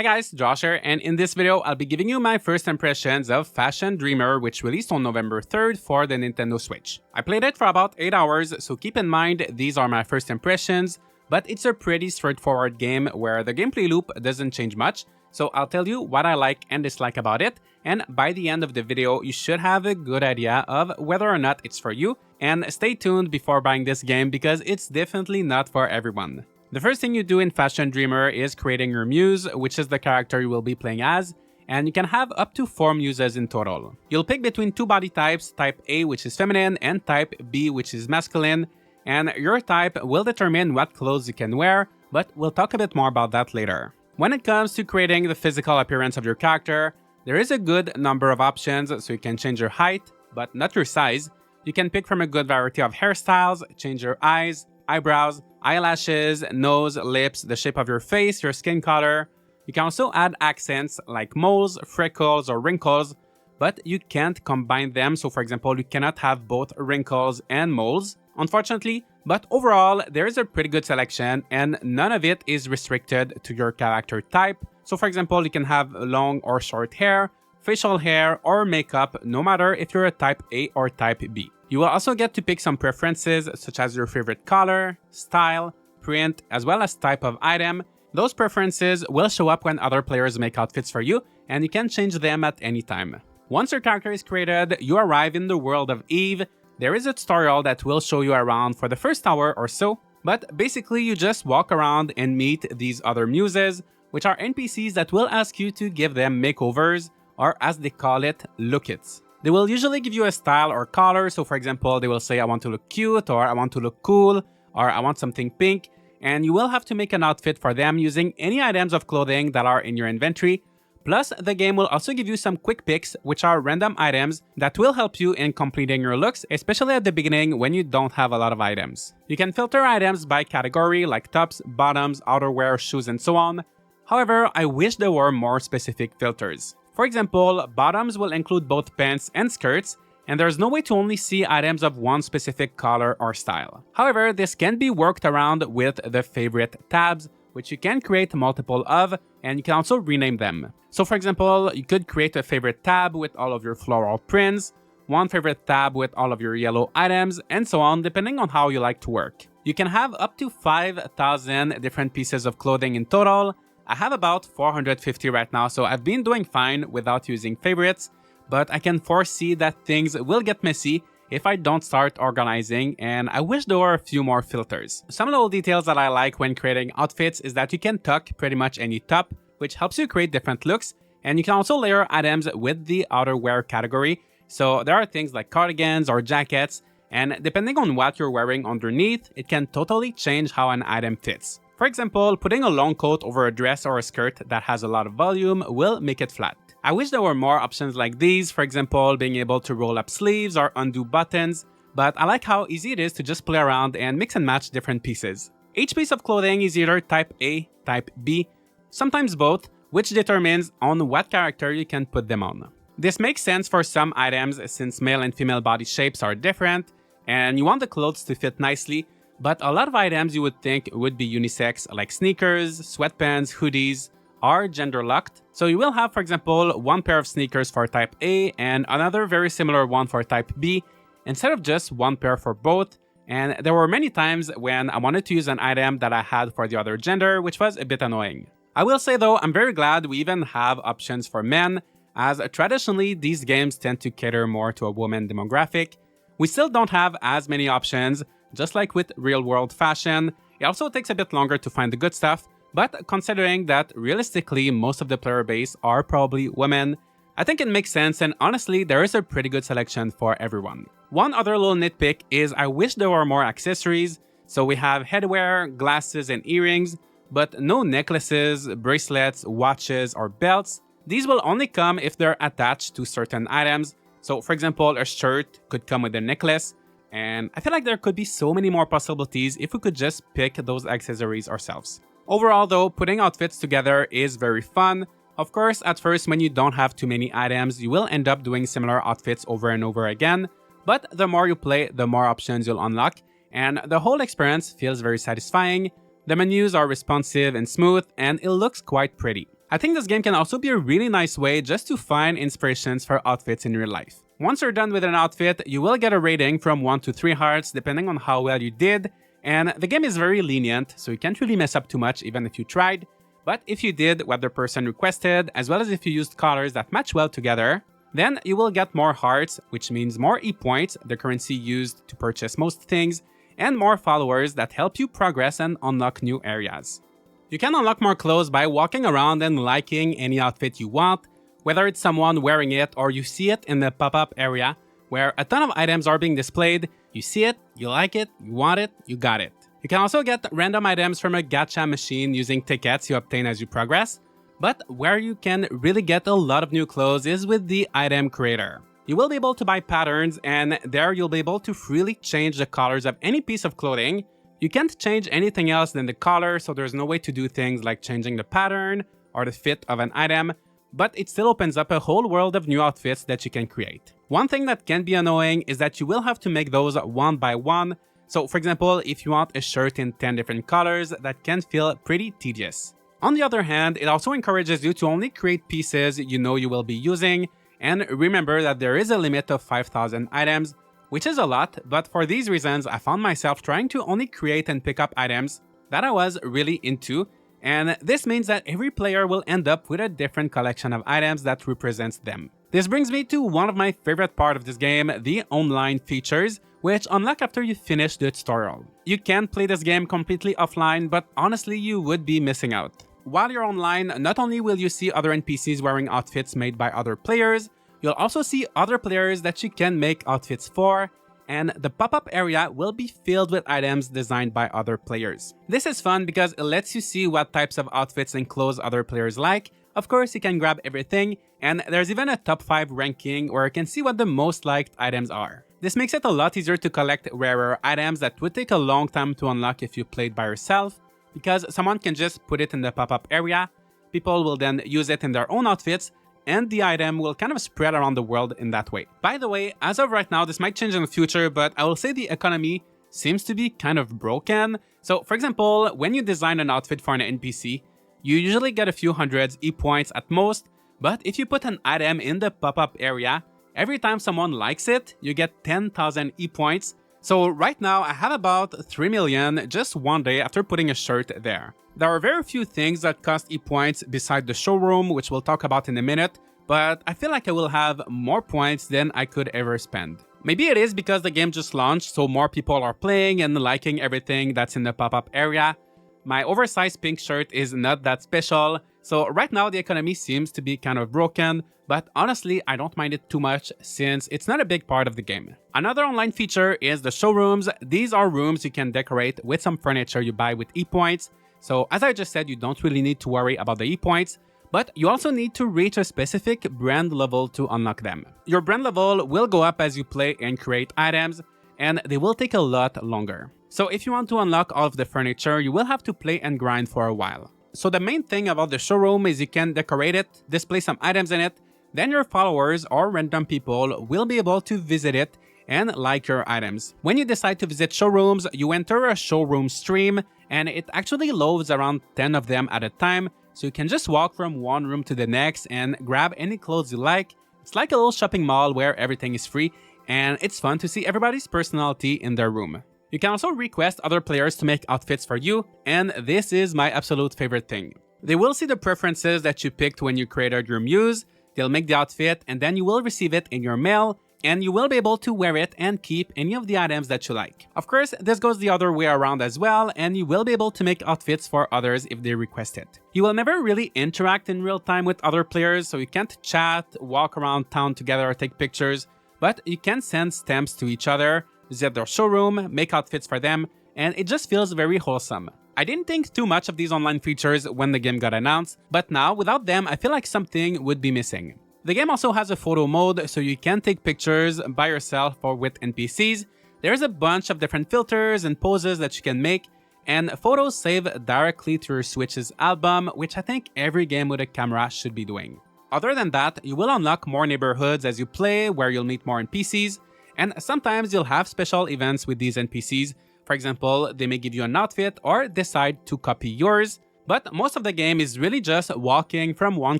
Hey guys, Josh here, and in this video, I'll be giving you my first impressions of Fashion Dreamer, which released on November 3rd for the Nintendo Switch. I played it for about 8 hours, so keep in mind these are my first impressions, but it's a pretty straightforward game where the gameplay loop doesn't change much, so I'll tell you what I like and dislike about it, and by the end of the video, you should have a good idea of whether or not it's for you, and stay tuned before buying this game because it's definitely not for everyone. The first thing you do in Fashion Dreamer is creating your muse, which is the character you will be playing as, and you can have up to 4 muses in total. You'll pick between 2 body types, type A which is feminine and type B which is masculine, and your type will determine what clothes you can wear, but we'll talk a bit more about that later. When it comes to creating the physical appearance of your character, there is a good number of options, so you can change your height, but not your size. You can pick from a good variety of hairstyles, change your eyes, eyebrows, eyelashes, nose, lips, the shape of your face, your skin color. You can also add accents like moles, freckles, or wrinkles, but you can't combine them. So for example, you cannot have both wrinkles and moles, unfortunately. But overall, there is a pretty good selection and none of it is restricted to your character type. So for example, you can have long or short hair, facial hair, or makeup, no matter if you're a type A or type B. You will also get to pick some preferences such as your favorite color, style, print, as well as type of item. Those preferences will show up when other players make outfits for you, and you can change them at any time. Once your character is created, you arrive in the world of Eve. There is a tutorial that will show you around for the first hour or so, but basically you just walk around and meet these other muses, which are NPCs that will ask you to give them makeovers, or as they call it, lookits. They will usually give you a style or color, so for example, they will say I want to look cute, or I want to look cool, or I want something pink, and you will have to make an outfit for them using any items of clothing that are in your inventory. Plus, the game will also give you some quick picks, which are random items that will help you in completing your looks, especially at the beginning when you don't have a lot of items. You can filter items by category like tops, bottoms, outerwear, shoes, and so on. However, I wish there were more specific filters. For example, bottoms will include both pants and skirts, and there's no way to only see items of one specific color or style. However, this can be worked around with the favorite tabs, which you can create multiple of, and you can also rename them. So for example, you could create a favorite tab with all of your floral prints, one favorite tab with all of your yellow items, and so on, depending on how you like to work. You can have up to 5,000 different pieces of clothing in total. I have about 450 right now, so I've been doing fine without using favorites, but I can foresee that things will get messy if I don't start organizing, and I wish there were a few more filters. Some little details that I like when creating outfits is that you can tuck pretty much any top, which helps you create different looks, and you can also layer items with the outerwear category. So there are things like cardigans or jackets, and depending on what you're wearing underneath, it can totally change how an item fits. For example, putting a long coat over a dress or a skirt that has a lot of volume will make it flat. I wish there were more options like these, for example, being able to roll up sleeves or undo buttons, but I like how easy it is to just play around and mix and match different pieces. Each piece of clothing is either type A, type B, sometimes both, which determines on what character you can put them on. This makes sense for some items since male and female body shapes are different, and you want the clothes to fit nicely. But a lot of items you would think would be unisex, like sneakers, sweatpants, hoodies, are gender locked. So you will have, for example, one pair of sneakers for type A and another very similar one for type B, instead of just one pair for both. And there were many times when I wanted to use an item that I had for the other gender, which was a bit annoying. I will say though, I'm very glad we even have options for men, as traditionally these games tend to cater more to a woman demographic. We still don't have as many options. Just like with real-world fashion, it also takes a bit longer to find the good stuff, but considering that realistically most of the player base are probably women, I think it makes sense, and honestly there is a pretty good selection for everyone. One other little nitpick is I wish there were more accessories, so we have headwear, glasses, and earrings, but no necklaces, bracelets, watches, or belts. These will only come if they're attached to certain items, so for example a shirt could come with a necklace, and I feel like there could be so many more possibilities if we could just pick those accessories ourselves. Overall though, putting outfits together is very fun. Of course, at first when you don't have too many items, you will end up doing similar outfits over and over again, but the more you play, the more options you'll unlock, and the whole experience feels very satisfying. The menus are responsive and smooth, and it looks quite pretty. I think this game can also be a really nice way just to find inspirations for outfits in real life. Once you're done with an outfit, you will get a rating from 1 to 3 hearts depending on how well you did, and the game is very lenient, so you can't really mess up too much even if you tried. But if you did what the person requested, as well as if you used colors that match well together, then you will get more hearts, which means more E-points, the currency used to purchase most things, and more followers that help you progress and unlock new areas. You can unlock more clothes by walking around and liking any outfit you want, whether it's someone wearing it or you see it in the pop-up area where a ton of items are being displayed. You see it, you like it, you want it, you got it. You can also get random items from a gacha machine using tickets you obtain as you progress, but where you can really get a lot of new clothes is with the item creator. You will be able to buy patterns, and there you'll be able to freely change the colors of any piece of clothing. You can't change anything else than the color, so there's no way to do things like changing the pattern or the fit of an item, but it still opens up a whole world of new outfits that you can create. One thing that can be annoying is that you will have to make those one by one. So for example, if you want a shirt in 10 different colors, that can feel pretty tedious. On the other hand, it also encourages you to only create pieces you know you will be using, and remember that there is a limit of 5,000 items, which is a lot, but for these reasons I found myself trying to only create and pick up items that I was really into, and this means that every player will end up with a different collection of items that represents them. This brings me to one of my favorite parts of this game, the online features, which unlock after you finish the tutorial. You can play this game completely offline, but honestly you would be missing out. While you're online, not only will you see other NPCs wearing outfits made by other players, you'll also see other players that you can make outfits for, and the pop-up area will be filled with items designed by other players. This is fun because it lets you see what types of outfits and clothes other players like. Of course, you can grab everything, and there's even a top 5 ranking where you can see what the most liked items are. This makes it a lot easier to collect rarer items that would take a long time to unlock if you played by yourself, because someone can just put it in the pop-up area, people will then use it in their own outfits, and the item will kind of spread around the world in that way. By the way, as of right now, this might change in the future, but I will say the economy seems to be kind of broken. So for example, when you design an outfit for an NPC, you usually get a few hundreds E-points at most, but if you put an item in the pop-up area, every time someone likes it, you get 10,000 E-points. So right now I have about 3 million just one day after putting a shirt there. There are very few things that cost E-points beside the showroom, which we'll talk about in a minute, but I feel like I will have more points than I could ever spend. Maybe it is because the game just launched, so more people are playing and liking everything that's in the pop-up area. My oversized pink shirt is not that special, so right now the economy seems to be kind of broken, but honestly I don't mind it too much since it's not a big part of the game. Another online feature is the showrooms. These are rooms you can decorate with some furniture you buy with E-points. So as I just said, you don't really need to worry about the E-points, but you also need to reach a specific brand level to unlock them. Your brand level will go up as you play and create items, and they will take a lot longer. So if you want to unlock all of the furniture, you will have to play and grind for a while. So the main thing about the showroom is you can decorate it, display some items in it, then your followers or random people will be able to visit it and like your items. When you decide to visit showrooms, you enter a showroom stream, and it actually loads around 10 of them at a time, so you can just walk from one room to the next and grab any clothes you like. It's like a little shopping mall where everything is free, and it's fun to see everybody's personality in their room. You can also request other players to make outfits for you, and this is my absolute favorite thing. They will see the preferences that you picked when you created your muse, they'll make the outfit, and then you will receive it in your mail, and you will be able to wear it and keep any of the items that you like. Of course, this goes the other way around as well, and you will be able to make outfits for others if they request it. You will never really interact in real time with other players, so you can't chat, walk around town together or take pictures, but you can send stamps to each other, visit their showroom, make outfits for them, and it just feels very wholesome. I didn't think too much of these online features when the game got announced, but now without them I feel like something would be missing. The game also has a photo mode, so you can take pictures by yourself or with NPCs. There's a bunch of different filters and poses that you can make, and photos save directly to your Switch's album, which I think every game with a camera should be doing. Other than that, you will unlock more neighborhoods as you play, where you'll meet more NPCs, and sometimes you'll have special events with these NPCs. For example, they may give you an outfit or decide to copy yours. But most of the game is really just walking from one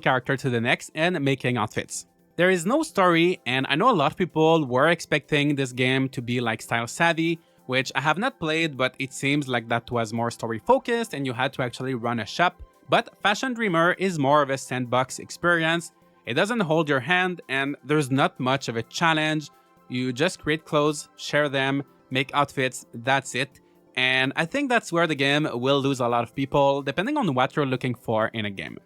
character to the next and making outfits. There is no story, and I know a lot of people were expecting this game to be like Style Savvy, which I have not played, but it seems like that was more story focused and you had to actually run a shop. But Fashion Dreamer is more of a sandbox experience. It doesn't hold your hand and there's not much of a challenge. You just create clothes, share them, make outfits, that's it. And I think that's where the game will lose a lot of people, depending on what you're looking for in a game.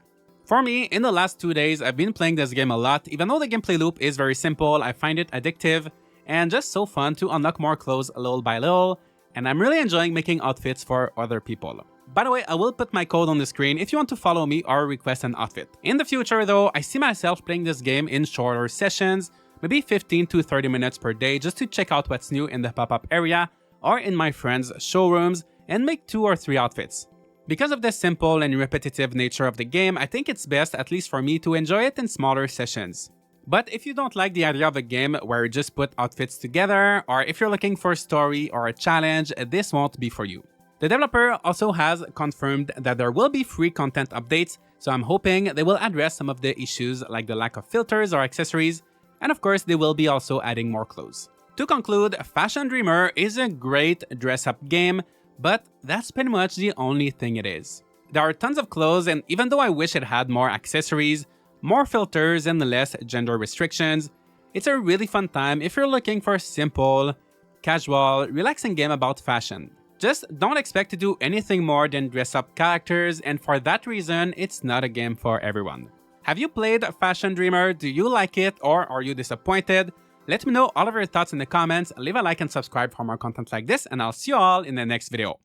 For me, in the last 2 days, I've been playing this game a lot. Even though the gameplay loop is very simple, I find it addictive and just so fun to unlock more clothes little by little, and I'm really enjoying making outfits for other people. By the way, I will put my code on the screen if you want to follow me or request an outfit. In the future though, I see myself playing this game in shorter sessions, maybe 15 to 30 minutes per day just to check out what's new in the pop-up area or in my friends' showrooms and make 2 or 3 outfits. Because of the simple and repetitive nature of the game, I think it's best, at least for me, to enjoy it in smaller sessions. But if you don't like the idea of a game where you just put outfits together, or if you're looking for a story or a challenge, this won't be for you. The developer also has confirmed that there will be free content updates, so I'm hoping they will address some of the issues like the lack of filters or accessories, and of course they will be also adding more clothes. To conclude, Fashion Dreamer is a great dress-up game, but that's pretty much the only thing it is. There are tons of clothes, and even though I wish it had more accessories, more filters, and less gender restrictions, it's a really fun time if you're looking for a simple, casual, relaxing game about fashion. Just don't expect to do anything more than dress up characters, and for that reason, it's not a game for everyone. Have you played Fashion Dreamer? Do you like it, or are you disappointed? Let me know all of your thoughts in the comments, leave a like and subscribe for more content like this, and I'll see you all in the next video.